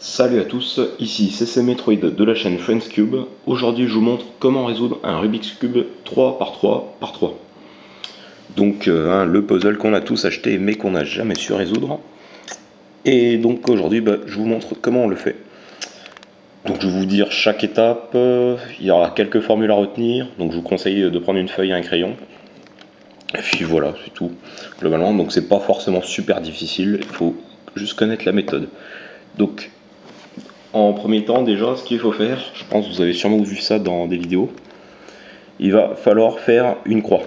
Salut à tous, ici CC Metroid de la chaîne FriendsCube. Aujourd'hui je vous montre comment résoudre un Rubik's Cube 3x3x3. Donc le puzzle qu'on a tous acheté mais qu'on n'a jamais su résoudre. Et donc aujourd'hui je vous montre comment on le fait. Donc je vais vous dire chaque étape, il y aura quelques formules à retenir, donc je vous conseille de prendre une feuille et un crayon. Et puis voilà, c'est tout, globalement, donc c'est pas forcément super difficile, il faut juste connaître la méthode. Donc en premier temps, déjà, ce qu'il faut faire, je pense que vous avez sûrement vu ça dans des vidéos, il va falloir faire une croix.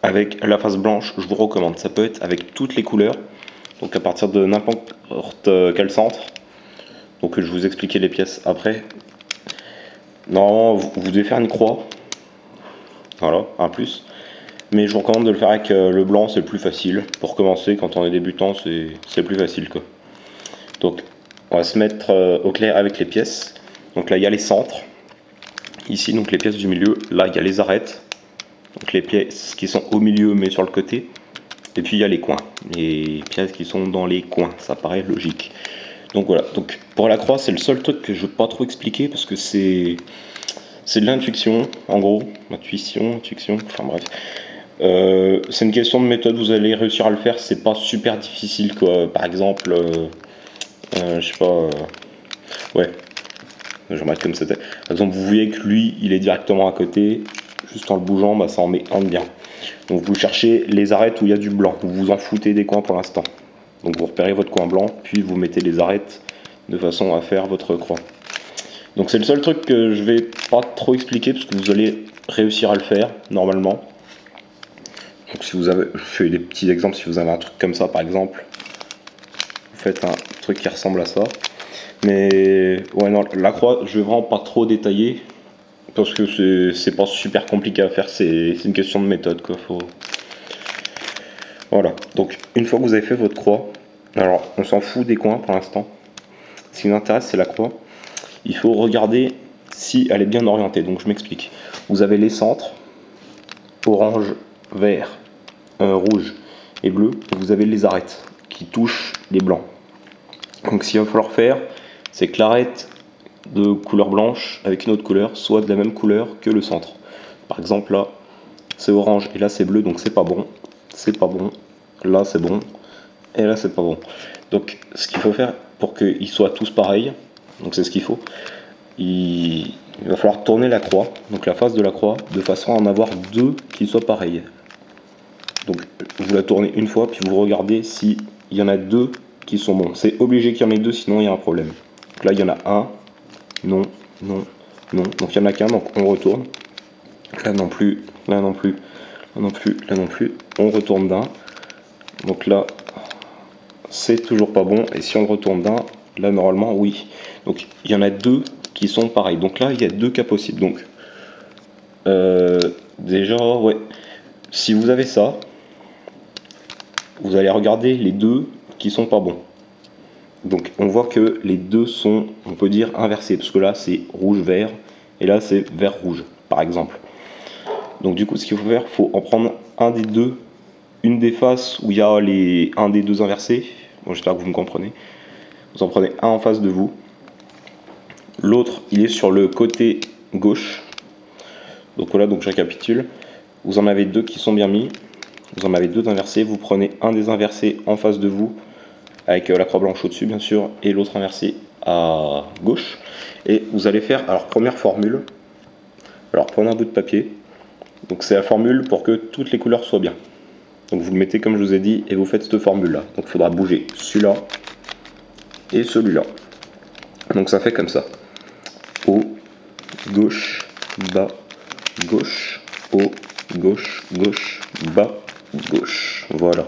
Avec la face blanche, je vous recommande, ça peut être avec toutes les couleurs, donc à partir de n'importe quel centre. Donc je vais vous expliquer les pièces après. Normalement, vous devez faire une croix, voilà, un plus. Mais je vous recommande de le faire avec le blanc, c'est le plus facile. Pour commencer, quand on est débutant, c'est plus facile, quoi. Donc on va se mettre au clair avec les pièces. Donc là il y a les centres. Ici donc les pièces du milieu. Là il y a les arêtes. Donc les pièces qui sont au milieu mais sur le côté. Et puis il y a les coins. Les pièces qui sont dans les coins. Ça paraît logique. Donc voilà. Donc pour la croix c'est le seul truc que je ne veux pas trop expliquer parce que c'est de l'intuition en gros. Intuition, enfin bref. C'est une question de méthode, vous allez réussir à le faire, c'est pas super difficile quoi. Par exemple, je sais pas, ouais, je remarque comme c'était. Par exemple, vous voyez que lui, il est directement à côté, juste en le bougeant, bah, ça en met un de bien. Donc vous cherchez les arêtes où il y a du blanc, vous vous en foutez des coins pour l'instant. Donc vous repérez votre coin blanc, puis vous mettez les arêtes de façon à faire votre croix. Donc c'est le seul truc que je vais pas trop expliquer parce que vous allez réussir à le faire normalement. Donc si vous avez, je fais des petits exemples, si vous avez un truc comme ça par exemple, vous faites un truc qui ressemble à ça. Mais ouais non, la croix je vais vraiment pas trop détailler parce que c'est pas super compliqué à faire, c'est une question de méthode quoi. Voilà, donc une fois que vous avez fait votre croix, alors on s'en fout des coins pour l'instant, ce qui nous intéresse c'est la croix. Il faut regarder si elle est bien orientée, donc je m'explique. Vous avez les centres, orange, vert, rouge et bleu, et vous avez les arêtes qui touchent les blancs. Donc ce qu'il va falloir faire, c'est que l'arête de couleur blanche avec une autre couleur soit de la même couleur que le centre. Par exemple là, c'est orange et là c'est bleu, donc c'est pas bon. C'est pas bon. Là c'est bon. Et là c'est pas bon. Donc ce qu'il faut faire pour qu'ils soient tous pareils, donc c'est ce qu'il faut, il va falloir tourner la croix, donc la face de la croix, de façon à en avoir deux qui soient pareils. Donc vous la tournez une fois, puis vous regardez s'il y en a deux qui sont bons. C'est obligé qu'il y en ait deux, sinon il y a un problème. Donc là il y en a un, non, non, non. Donc il n'y en a qu'un, donc on retourne. Là non plus, là non plus, là non plus, là non plus. On retourne d'un. Donc là, c'est toujours pas bon. Et si on le retourne d'un, là normalement, oui. Donc il y en a deux qui sont pareils. Donc là, il y a deux cas possibles. Donc déjà, ouais. Si vous avez ça, vous allez regarder les deux qui sont pas bons. Donc on voit que les deux sont, on peut dire, inversés. Parce que là, c'est rouge-vert. Et là, c'est vert-rouge, par exemple. Donc du coup, ce qu'il faut faire, il faut en prendre un des deux, une des faces où il y a un des deux inversés. Bon, j'espère que vous me comprenez. Vous en prenez un en face de vous. L'autre, il est sur le côté gauche. Donc voilà, donc je récapitule. Vous en avez deux qui sont bien mis. Vous en avez deux inversés. Vous prenez un des inversés en face de vous, avec la croix blanche au-dessus, bien sûr, et l'autre inversé à gauche. Et vous allez faire, alors première formule. Alors prenez un bout de papier. Donc c'est la formule pour que toutes les couleurs soient bien. Donc vous le mettez comme je vous ai dit et vous faites cette formule là. Donc il faudra bouger celui-là et celui-là. Donc ça fait comme ça. Haut, gauche, bas, gauche, haut, gauche, gauche, bas, gauche. Voilà.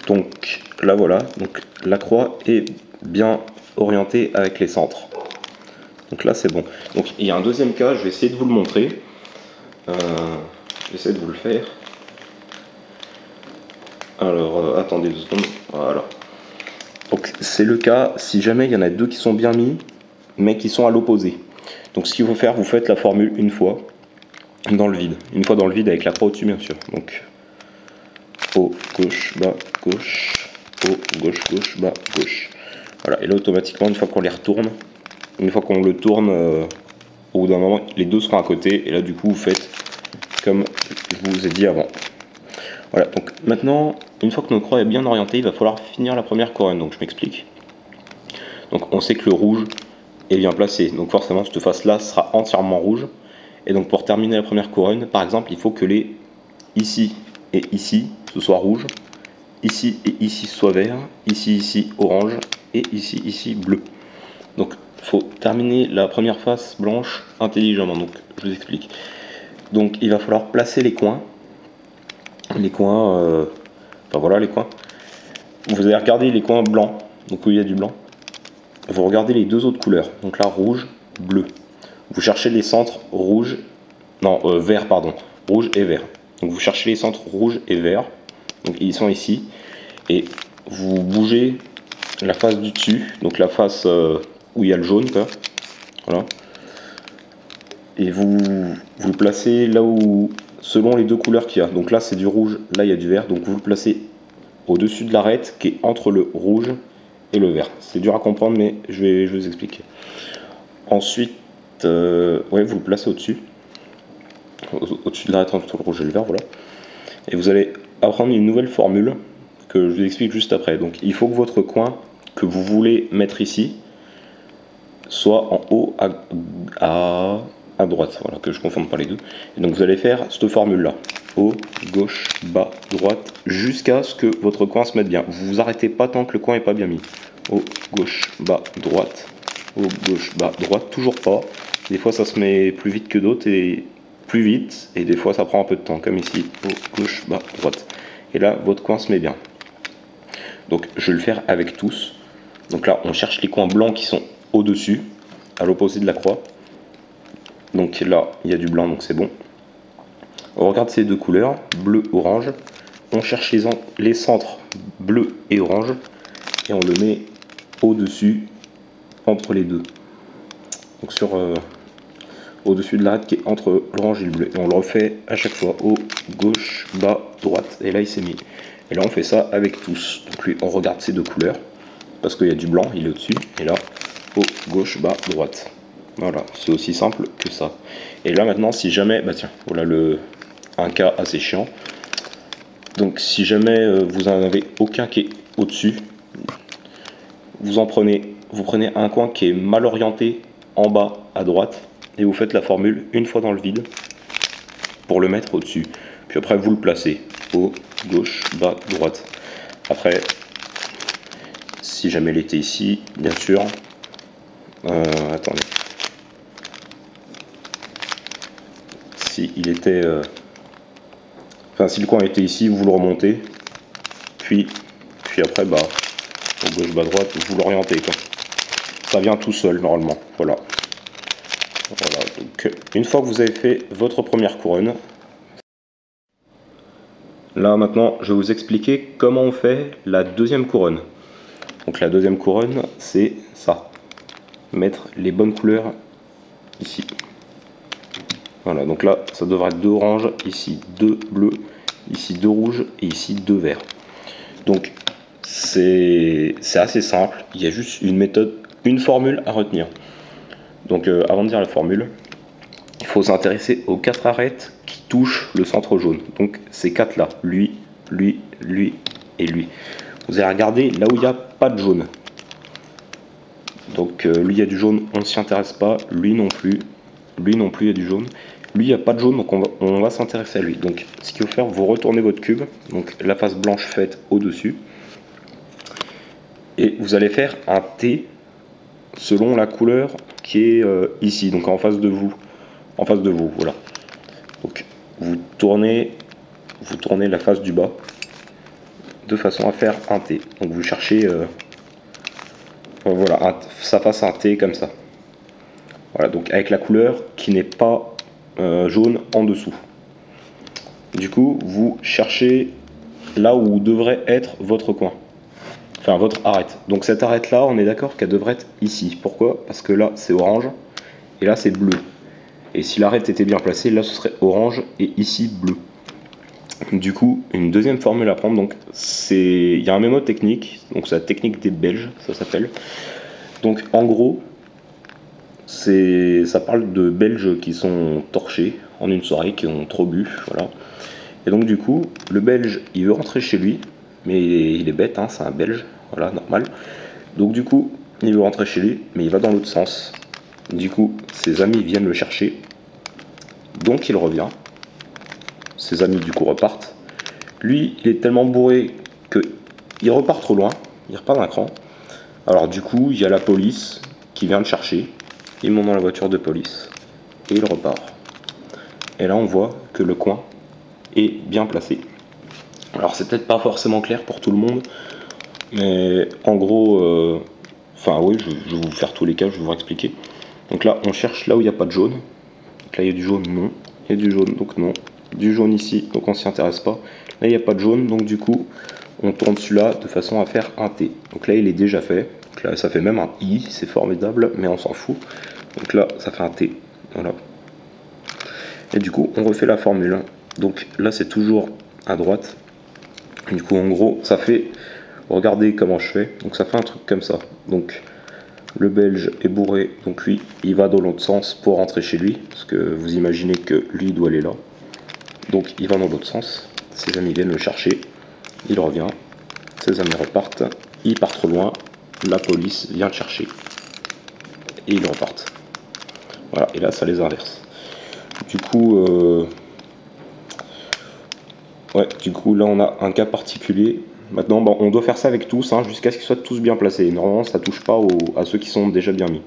Donc là voilà. Donc la croix est bien orientée avec les centres. Donc là c'est bon. Donc il y a un deuxième cas, je vais essayer de vous le montrer. J'essaie de vous le faire. Alors, attendez 2 secondes. Voilà. Donc, c'est le cas si jamais il y en a deux qui sont bien mis, mais qui sont à l'opposé. Donc, ce qu'il faut faire, vous faites la formule une fois dans le vide. Une fois dans le vide avec la croix au-dessus, bien sûr. Donc, haut, gauche, bas, gauche. Haut, gauche, gauche, bas, gauche. Voilà, et là automatiquement, une fois qu'on les retourne, une fois qu'on le tourne, au bout d'un moment, les deux seront à côté, et là du coup vous faites comme je vous ai dit avant. Voilà, donc maintenant, une fois que notre croix est bien orientée, il va falloir finir la première couronne, donc je m'explique. Donc on sait que le rouge est bien placé, donc forcément cette face-là sera entièrement rouge, et donc pour terminer la première couronne, par exemple, il faut que les ici et ici ce soit rouge, ici et ici soit vert, ici orange, et ici bleu. Donc il faut terminer la première face blanche intelligemment, donc je vous explique. Donc il va falloir placer les coins, enfin voilà les coins. Vous allez regarder les coins blancs, donc où il y a du blanc. Vous regardez les deux autres couleurs, donc là rouge, bleu. Vous cherchez les centres rouge, non vert pardon, rouge et vert. Donc vous cherchez les centres rouge et vert, donc ils sont ici, et vous bougez la face du dessus, donc la face où il y a le jaune, quoi. Voilà. Et vous le placez là où, selon les deux couleurs qu'il y a. Donc là c'est du rouge, là il y a du vert, donc vous le placez au-dessus de l'arête qui est entre le rouge et le vert. C'est dur à comprendre, mais je vais vous expliquer. Ensuite, ouais, vous le placez au-dessus, au-dessus de l'arête entre le rouge et le vert, voilà. Et vous allez apprendre une nouvelle formule que je vous explique juste après. Donc il faut que votre coin que vous voulez mettre ici soit en haut à droite, voilà, que je ne confonde pas les deux. Et donc vous allez faire cette formule là, haut, gauche, bas, droite, jusqu'à ce que votre coin se mette bien. Vous vous arrêtez pas tant que le coin n'est pas bien mis. Haut, gauche, bas, droite, haut, gauche, bas, droite, toujours pas. Des fois ça se met plus vite que d'autres et plus vite, et des fois ça prend un peu de temps, comme ici, haut, gauche, bas, droite. Et là votre coin se met bien. Donc je vais le faire avec tous. Donc là on cherche les coins blancs qui sont au-dessus, à l'opposé de la croix. Donc là il y a du blanc, donc c'est bon. On regarde ces deux couleurs, bleu, orange. On cherche les centres bleu et orange et on le met au-dessus, entre les deux. Donc sur au-dessus de l'arête qui est entre l'orange et le bleu. Et on le refait à chaque fois, haut, gauche, bas, droite. Et là il s'est mis. Et là on fait ça avec tous. Donc lui on regarde ces deux couleurs, parce qu'il y a du blanc, il est au-dessus. Et là, haut, gauche, bas, droite. Voilà, c'est aussi simple que ça. Et là maintenant, si jamais, bah tiens, voilà un cas assez chiant. Donc si jamais vous en avez aucun qui est au-dessus, vous prenez un coin qui est mal orienté en bas à droite et vous faites la formule une fois dans le vide pour le mettre au-dessus. Puis après vous le placez haut, gauche, bas, droite. Après, si jamais il était ici, bien sûr. Attendez. Si il était, enfin si le coin était ici, vous le remontez, puis après bah au gauche, bas, droite, vous l'orientez quoi. Ça vient tout seul normalement. Voilà. Voilà. Donc une fois que vous avez fait votre première couronne, là maintenant je vais vous expliquer comment on fait la deuxième couronne. Donc la deuxième couronne c'est ça. Mettre les bonnes couleurs ici. Voilà, donc là ça devrait être 2 oranges, ici 2 bleus, ici 2 rouges et ici 2 verts. Donc c'est assez simple, il y a juste une méthode, une formule à retenir. Donc avant de dire la formule, il faut s'intéresser aux 4 arêtes qui touchent le centre jaune. Donc ces 4 là, lui et lui. Vous allez regarder là où il n'y a pas de jaune. Donc lui il y a du jaune, on ne s'y intéresse pas, lui non plus il y a du jaune. Lui il n'y a pas de jaune, donc on va s'intéresser à lui. Donc ce qu'il faut faire, vous retournez votre cube, donc la face blanche faite au-dessus. Et vous allez faire un T selon la couleur qui est ici, donc en face de vous. En face de vous, voilà. Donc vous tournez la face du bas de façon à faire un T. Donc vous cherchez voilà, ça fasse un T comme ça. Voilà, donc avec la couleur qui n'est pas jaune en dessous. Du coup, vous cherchez là où devrait être votre coin. Enfin, votre arête. Donc cette arête là, on est d'accord qu'elle devrait être ici. Pourquoi? Parce que là, c'est orange et là, c'est bleu. Et si l'arête était bien placée, là, ce serait orange et ici, bleu. Du coup, une deuxième formule à prendre, donc il y a un mémo technique, donc c'est la technique des Belges, ça s'appelle. Donc en gros, ça parle de Belges qui sont torchés en une soirée, qui ont trop bu, voilà. Et donc du coup, le Belge, il veut rentrer chez lui, mais il est bête, hein, c'est un Belge, voilà, normal. Donc du coup, il veut rentrer chez lui, mais il va dans l'autre sens. Du coup, ses amis viennent le chercher, donc il revient. Ses amis du coup repartent. Lui, il est tellement bourré qu'il repart trop loin, il repart d'un cran. Alors du coup, il y a la police qui vient le chercher, il monte dans la voiture de police, et il repart. Et là, on voit que le coin est bien placé. Alors c'est peut-être pas forcément clair pour tout le monde, mais en gros, oui, je vais vous faire tous les cas, je vais vous expliquer. Donc là, on cherche là où il n'y a pas de jaune. Donc là, il y a du jaune, non. Il y a du jaune, donc non. Du jaune ici, donc on s'y intéresse pas. Là, il n'y a pas de jaune, donc du coup, on tourne celui-là de façon à faire un T. Donc là, il est déjà fait. Donc là, ça fait même un I, c'est formidable, mais on s'en fout. Donc là, ça fait un T. Voilà. Et du coup, on refait la formule. Donc là, c'est toujours à droite. Du coup, en gros, ça fait... Regardez comment je fais. Donc ça fait un truc comme ça. Donc le Belge est bourré, donc lui, il va dans l'autre sens pour rentrer chez lui. Parce que vous imaginez que lui doit aller là. Donc il va dans l'autre sens. Ses amis viennent le chercher. Il revient. Ses amis repartent. Il part trop loin. La police vient le chercher. Et ils repartent. Voilà, et là, ça les inverse. Du coup, du coup, là, on a un cas particulier. Maintenant, bon, on doit faire ça avec tous, hein, jusqu'à ce qu'ils soient tous bien placés. Normalement, ça touche pas à ceux qui sont déjà bien mis,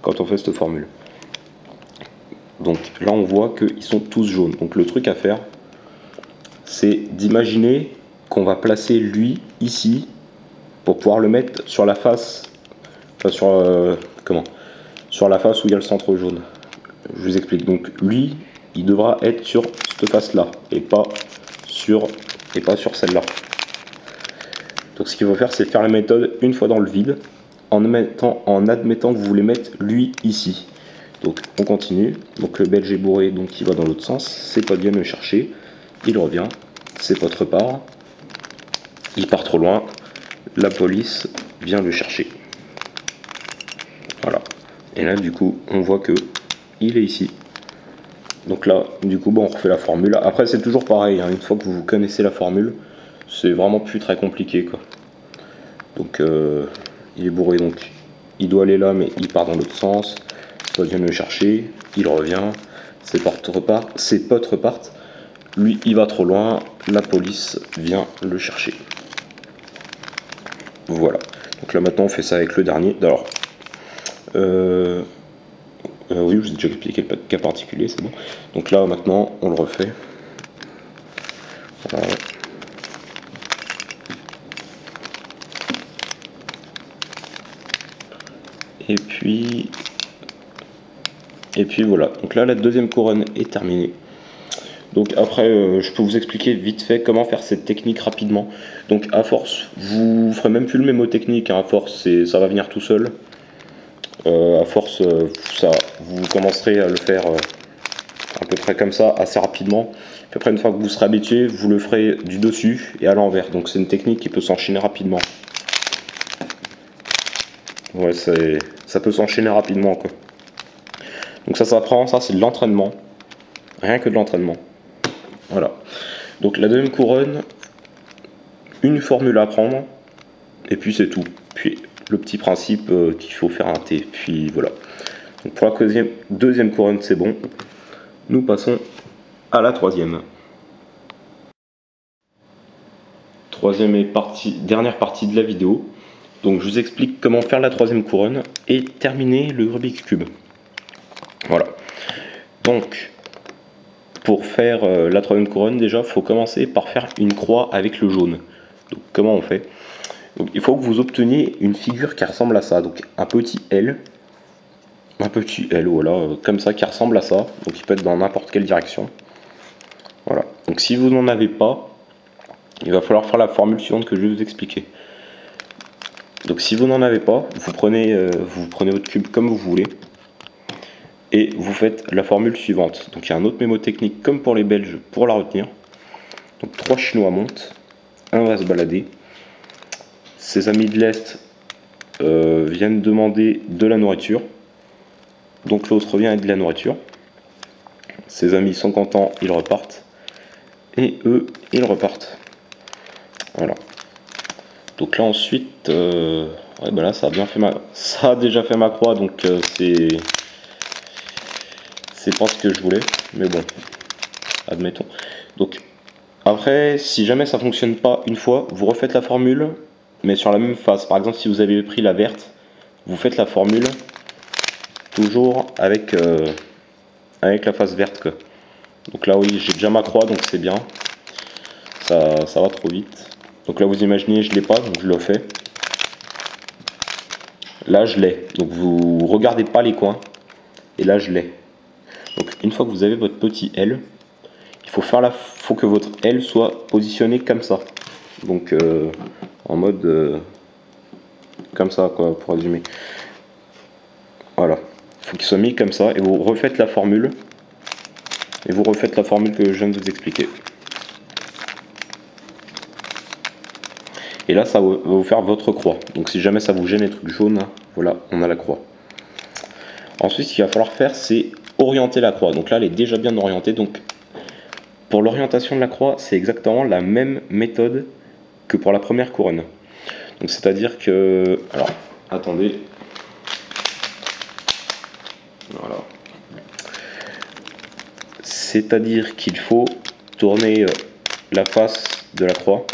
quand on fait cette formule. Donc là, on voit qu'ils sont tous jaunes. Donc le truc à faire, c'est d'imaginer qu'on va placer lui ici, pour pouvoir le mettre sur la face, enfin sur la face où il y a le centre jaune. Je vous explique. Donc lui, il devra être sur cette face-là, et pas sur celle-là. Donc ce qu'il faut faire, c'est faire la méthode une fois dans le vide, en admettant que vous voulez mettre lui ici. Donc on continue. Donc le Belge est bourré, donc il va dans l'autre sens. Ses potes viennent le chercher. Il revient. Ses potes repartent. Il part trop loin. La police vient le chercher. Voilà. Et là du coup, on voit que il est ici. Donc là, du coup, bon, on refait la formule. Après, c'est toujours pareil, hein. Une fois que vous connaissez la formule, c'est vraiment plus très compliqué, quoi. Donc il est bourré, donc il doit aller là, mais il part dans l'autre sens. Ses potes viennent le chercher, il revient, ses potes repartent. Lui, il va trop loin, la police vient le chercher. Voilà. Donc là maintenant, on fait ça avec le dernier. Alors, oui, je vous ai déjà expliqué le cas particulier, c'est bon. Donc là maintenant, on le refait. Voilà. Et puis voilà. Donc là, la deuxième couronne est terminée. Donc après, je peux vous expliquer vite fait comment faire cette technique rapidement. Donc à force, vous ferez même plus le mémo technique, hein. À force, ça va venir tout seul. À force, vous commencerez à le faire à peu près comme ça, assez rapidement. À peu près une fois que vous serez habitué, vous le ferez du dessus et à l'envers. Donc c'est une technique qui peut s'enchaîner rapidement. Ouais, ça peut s'enchaîner rapidement, quoi. Donc ça s'apprend, ça c'est de l'entraînement. Rien que de l'entraînement. Voilà. Donc la deuxième couronne, une formule à prendre, et puis c'est tout. Puis le petit principe qu'il faut faire un T, puis voilà. Donc pour la deuxième couronne, c'est bon. Nous passons à la troisième. Troisième et dernière partie de la vidéo. Donc je vous explique comment faire la troisième couronne et terminer le Rubik's Cube. Voilà. Donc pour faire la troisième couronne, déjà, il faut commencer par faire une croix avec le jaune. Donc comment on fait? Donc, il faut que vous obteniez une figure qui ressemble à ça. Donc un petit L, voilà, comme ça, qui ressemble à ça. Donc il peut être dans n'importe quelle direction. Voilà. Donc si vous n'en avez pas, il va falloir faire la formule suivante que je vais vous expliquer. Donc si vous n'en avez pas, vous prenez votre cube comme vous voulez. Et vous faites la formule suivante. Donc il y a un autre mémo technique comme pour les Belges pour la retenir. Donc 3 Chinois montent, un va se balader. Ses amis de l'Est viennent demander de la nourriture. Donc l'autre vient avec de la nourriture. Ses amis sont contents, ils repartent. Et eux, ils repartent. Voilà. Donc là ensuite, ouais, bah là ça a déjà fait ma croix, donc c'est pas ce que je voulais, mais bon, admettons. Donc après, si jamais ça fonctionne pas une fois, vous refaites la formule, mais sur la même face. Par exemple, si vous avez pris la verte, vous faites la formule toujours avec la face verte, quoi. Donc là, oui, j'ai déjà ma croix, donc c'est bien. Ça va trop vite. Donc là, vous imaginez, je l'ai pas, donc je le fais. Là, je l'ai. Donc vous regardez pas les coins. Et là, je l'ai. Donc une fois que vous avez votre petit L, il faut que votre L soit positionné comme ça. Donc en mode comme ça, quoi, pour résumer. Voilà. Il faut qu'il soit mis comme ça. Et vous refaites la formule. Et vous refaites la formule que je viens de vous expliquer. Et là, ça va vous faire votre croix. Donc si jamais ça vous gêne les trucs jaunes, voilà, on a la croix. Ensuite, ce qu'il va falloir faire, c'est orienter la croix. Donc là, elle est déjà bien orientée. Donc pour l'orientation de la croix, c'est exactement la même méthode que pour la première couronne. Donc c'est-à-dire que... Alors, attendez. Voilà. C'est-à-dire qu'il faut tourner la face de la croix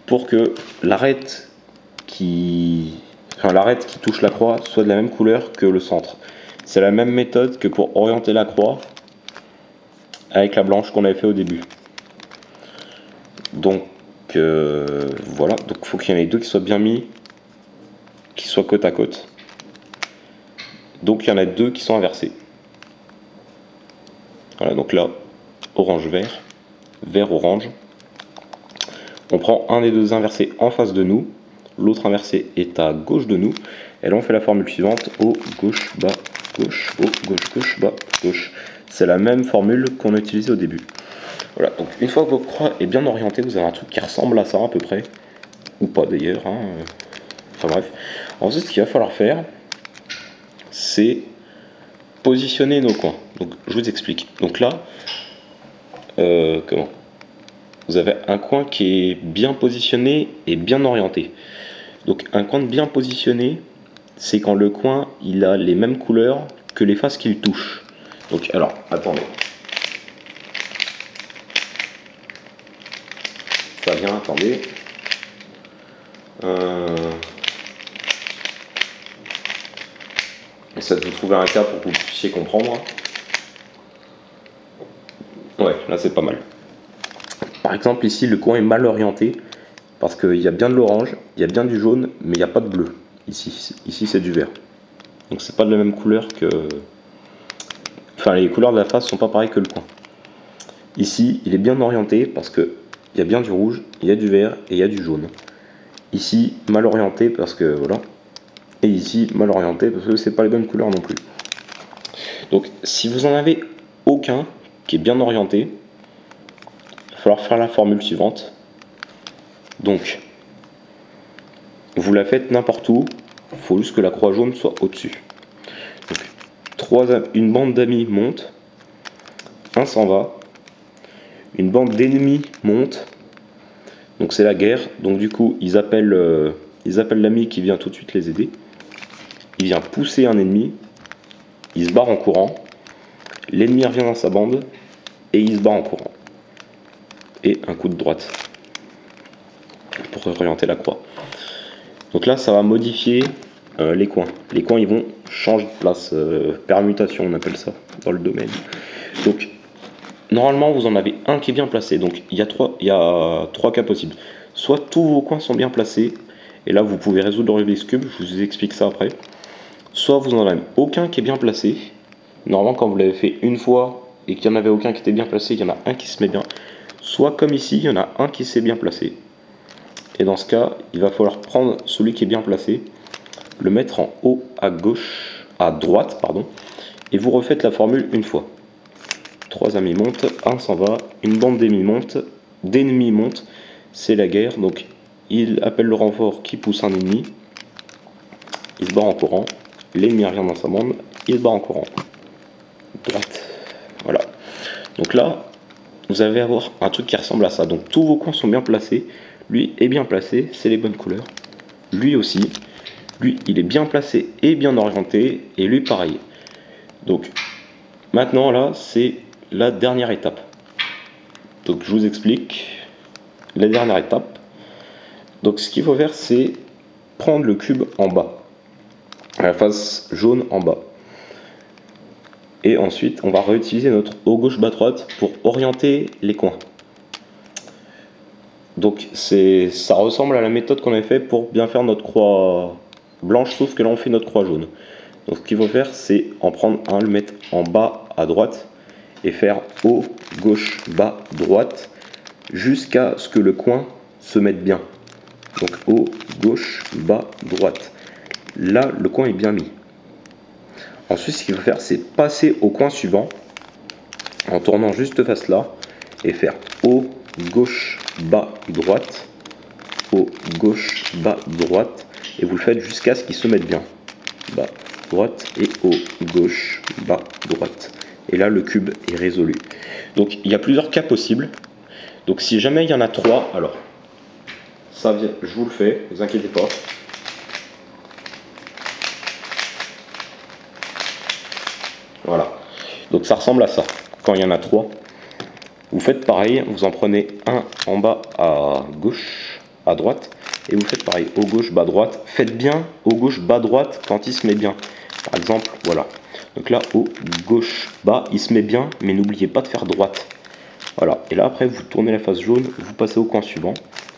pour que l'arête qui touche la croix soit de la même couleur que le centre. C'est la même méthode que pour orienter la croix avec la blanche qu'on avait fait au début. Donc voilà, donc il faut qu'il y en ait deux qui soient bien mis, qui soient côte à côte. Donc il y en a deux qui sont inversés. Voilà, donc là, orange-vert, vert-orange. On prend un des deux inversés en face de nous, l'autre inversé est à gauche de nous, et là on fait la formule suivante, haut, gauche, bas, gauche, haut, gauche, gauche, bas, gauche. C'est la même formule qu'on a utilisée au début. Voilà, donc une fois que votre croix est bien orientée, vous avez un truc qui ressemble à ça à peu près, ou pas d'ailleurs, hein. Enfin bref. Ensuite, ce qu'il va falloir faire, c'est positionner nos coins. Donc je vous explique. Donc là, comment vous avez un coin qui est bien positionné et bien orienté. Donc un coin bien positionné, c'est quand le coin il a les mêmes couleurs que les faces qu'il touche. Donc alors, attendez. Ça vient, attendez. J'essaie de vous trouver un cas pour que vous puissiez comprendre. Ouais, là c'est pas mal. Par exemple ici le coin est mal orienté parce qu'il y a bien de l'orange, il y a bien du jaune, mais il n'y a pas de bleu. Ici c'est du vert. Donc c'est pas de la même couleur que... Enfin les couleurs de la face sont pas pareilles que le coin. Ici il est bien orienté parce que il y a bien du rouge, il y a du vert et il y a du jaune. Ici mal orienté parce que voilà. Et ici mal orienté parce que c'est pas les bonnes couleurs non plus. Donc si vous en avez aucun qui est bien orienté, il va falloir faire la formule suivante. Donc vous la faites n'importe où, il faut juste que la croix jaune soit au-dessus. Une bande d'amis monte, un s'en va, une bande d'ennemis monte, donc c'est la guerre, donc du coup ils appellent l'ami qui vient tout de suite les aider, il vient pousser un ennemi, il se barre en courant, l'ennemi revient dans sa bande, et il se barre en courant. Et un coup de droite, pour orienter la croix. Donc là ça va modifier les coins. Les coins ils vont changer de place, permutation on appelle ça dans le domaine. Donc normalement vous en avez un qui est bien placé, donc il y a trois cas possibles. Soit tous vos coins sont bien placés, et là vous pouvez résoudre le Rubik's Cube, je vous explique ça après. Soit vous n'en avez aucun qui est bien placé. Normalement quand vous l'avez fait une fois et qu'il n'y en avait aucun qui était bien placé, il y en a un qui se met bien. Soit comme ici, il y en a un qui s'est bien placé. Et dans ce cas, il va falloir prendre celui qui est bien placé, le mettre en haut à droite, et vous refaites la formule une fois. 3 amis montent, un s'en va, une bande d'amis monte, d'ennemis monte, c'est la guerre. Donc il appelle le renfort qui pousse un ennemi, il se barre en courant, l'ennemi revient dans sa bande, il se barre en courant. Droite. Voilà. Donc là, vous allez avoir un truc qui ressemble à ça. Donc tous vos coins sont bien placés. Lui est bien placé, c'est les bonnes couleurs. Lui aussi. Lui, il est bien placé et bien orienté. Et lui, pareil. Donc maintenant, là, c'est la dernière étape. Donc je vous explique. La dernière étape. Donc ce qu'il faut faire, c'est prendre le cube en bas. À la face jaune en bas. Et ensuite, on va réutiliser notre haut gauche bas droite pour orienter les coins. Donc ça ressemble à la méthode qu'on avait fait pour bien faire notre croix blanche, sauf que là on fait notre croix jaune. Donc ce qu'il faut faire, c'est en prendre un, le mettre en bas à droite et faire haut, gauche, bas, droite jusqu'à ce que le coin se mette bien. Donc haut, gauche, bas, droite. Là, le coin est bien mis. Ensuite, ce qu'il faut faire, c'est passer au coin suivant en tournant juste face là et faire haut, gauche, bas, droite, haut, gauche, bas, droite, et vous le faites jusqu'à ce qu'il se mette bien. Bas, droite et haut, gauche, bas, droite. Et là, le cube est résolu. Donc, il y a plusieurs cas possibles. Donc, si jamais il y en a 3, alors, ça vient, je vous le fais, ne vous inquiétez pas. Voilà. Donc, ça ressemble à ça. Quand il y en a 3, vous faites pareil, vous en prenez un en bas à gauche, à droite, et vous faites pareil, haut gauche, bas droite. Faites bien haut gauche, bas droite quand il se met bien. Par exemple, voilà. Donc là, haut gauche, bas, il se met bien, mais n'oubliez pas de faire droite. Voilà. Et là, après, vous tournez la face jaune, vous passez au coin suivant.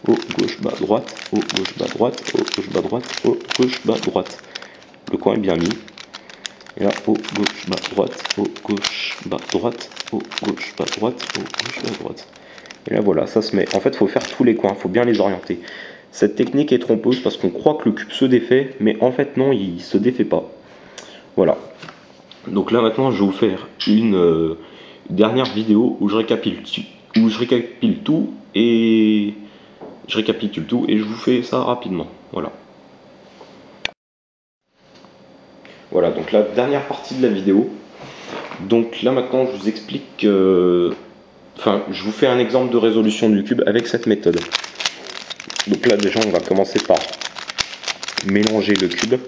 Haut gauche, bas droite, haut gauche, bas droite, haut gauche, bas droite, haut gauche, bas droite. Le coin est bien mis. Et là, haut gauche, bas droite, haut gauche, bas droite, haut gauche, bas droite, haut gauche, bas droite. Et là voilà, ça se met. En fait, il faut faire tous les coins, il faut bien les orienter. Cette technique est trompeuse parce qu'on croit que le cube se défait, mais en fait non, il se défait pas. Voilà. Donc là maintenant, je vais vous faire une dernière vidéo où je récapitule tout et je vous fais ça rapidement. Voilà. Voilà, donc la dernière partie de la vidéo. Donc là maintenant, je vous explique. Enfin, je vous fais un exemple de résolution du cube avec cette méthode. Donc là déjà, on va commencer par mélanger le cube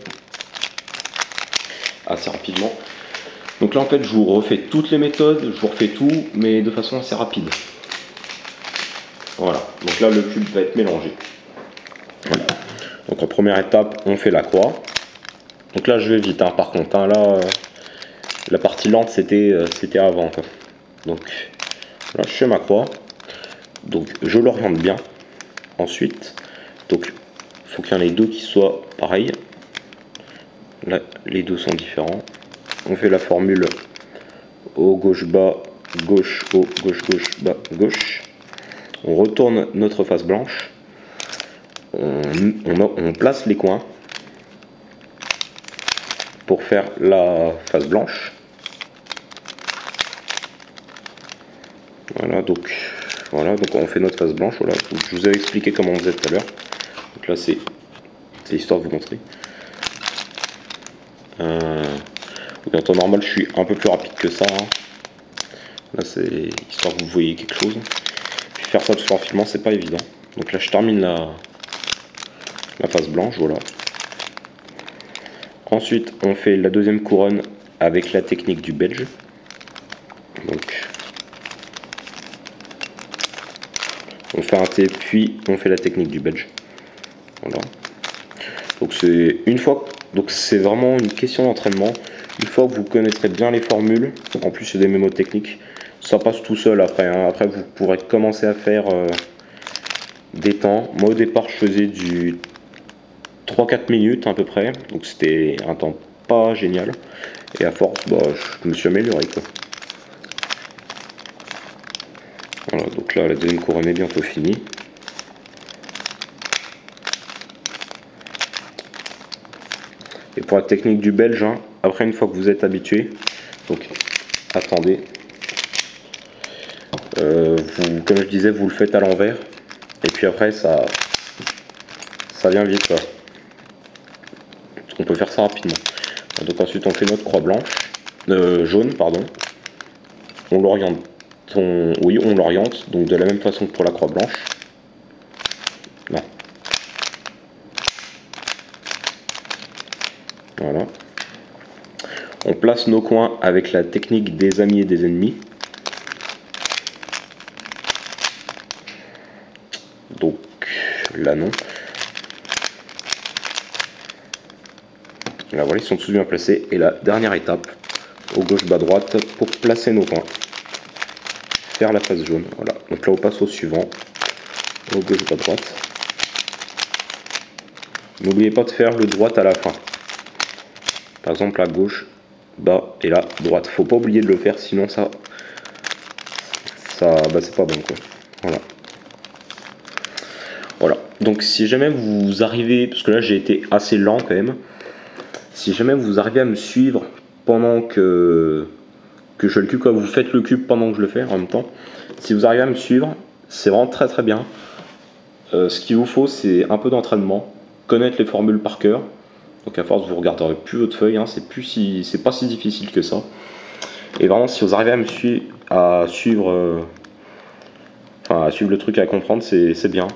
assez rapidement. Donc là en fait, je vous refais toutes les méthodes, je vous refais tout, mais de façon assez rapide. Voilà, donc là le cube va être mélangé. Voilà. Donc en première étape, on fait la croix. Donc là je vais vite, hein, par contre, hein, là la partie lente c'était avant, quoi. Donc là je fais ma croix, donc je l'oriente bien. Ensuite, donc il faut qu'il y en ait deux qui soient pareils. Là les deux sont différents. On fait la formule haut, gauche, bas, gauche, haut, gauche, gauche, bas, gauche. On retourne notre face blanche. On place les coins pour faire la face blanche. Voilà, donc on fait notre face blanche. Voilà, je vous avais expliqué comment on faisait tout à l'heure. Donc là, c'est histoire de vous montrer. En temps normal, je suis un peu plus rapide que ça, hein. Là, c'est histoire que vous voyez quelque chose. Puis faire ça tout en filmant, c'est pas évident. Donc là, je termine la face blanche, voilà. Ensuite, on fait la deuxième couronne avec la technique du belge. Donc, on fait un T, puis on fait la technique du belge. Voilà. Donc c'est vraiment une question d'entraînement. Une fois que vous connaîtrez bien les formules, en plus c'est des mémos techniques, ça passe tout seul après, hein. Après vous pourrez commencer à faire des temps. Moi au départ je faisais du 3-4 minutes à peu près, donc c'était un temps pas génial. Et à force, je me suis amélioré, quoi. Voilà, donc là la deuxième couronne est bientôt finie. Et pour la technique du belge, hein, après une fois que vous êtes habitué, donc attendez. Comme je disais, vous le faites à l'envers. Et puis après, ça vient vite, quoi. On peut faire ça rapidement. Donc ensuite, on fait notre croix blanche. Jaune, pardon. On l'oriente. Oui, on l'oriente. Donc de la même façon que pour la croix blanche. Là. Voilà. On place nos coins avec la technique des amis et des ennemis. Donc là non. Là voilà, ils sont tous bien placés. Et la dernière étape, au gauche bas droite, pour placer nos coins. Faire la face jaune. Voilà. Donc là on passe au suivant. Au gauche bas droite. N'oubliez pas de faire le droite à la fin. Par exemple à gauche, bas et là droite. Faut pas oublier de le faire, sinon ça c'est pas bon quoi. Voilà. Voilà. Donc si jamais vous arrivez, parce que là j'ai été assez lent quand même, si jamais vous arrivez à me suivre pendant que je fais le cube, quoi, vous faites le cube pendant que je le fais en même temps, si vous arrivez à me suivre, c'est vraiment très très bien. Ce qu'il vous faut, c'est un peu d'entraînement, connaître les formules par cœur. Donc à force, vous regarderez plus votre feuille, hein, c'est pas si difficile que ça. Et vraiment, si vous arrivez à suivre le truc, à comprendre, c'est bien.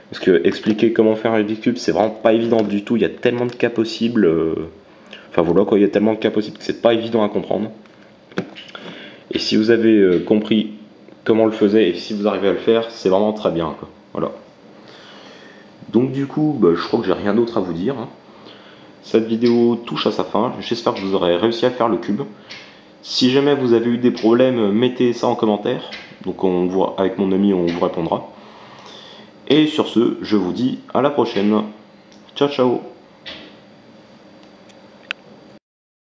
Parce que expliquer comment faire un Rubik's Cube, c'est vraiment pas évident du tout. Il y a tellement de cas possibles. Enfin voilà quoi, il y a tellement de cas possibles que c'est pas évident à comprendre. Et si vous avez compris comment on le faisait et si vous arrivez à le faire, c'est vraiment très bien quoi. Voilà. Donc du coup, je crois que j'ai rien d'autre à vous dire, hein. Cette vidéo touche à sa fin. J'espère que vous aurez réussi à faire le cube. Si jamais vous avez eu des problèmes, mettez ça en commentaire. Donc avec mon ami, on vous répondra. Et sur ce, je vous dis à la prochaine. Ciao ciao.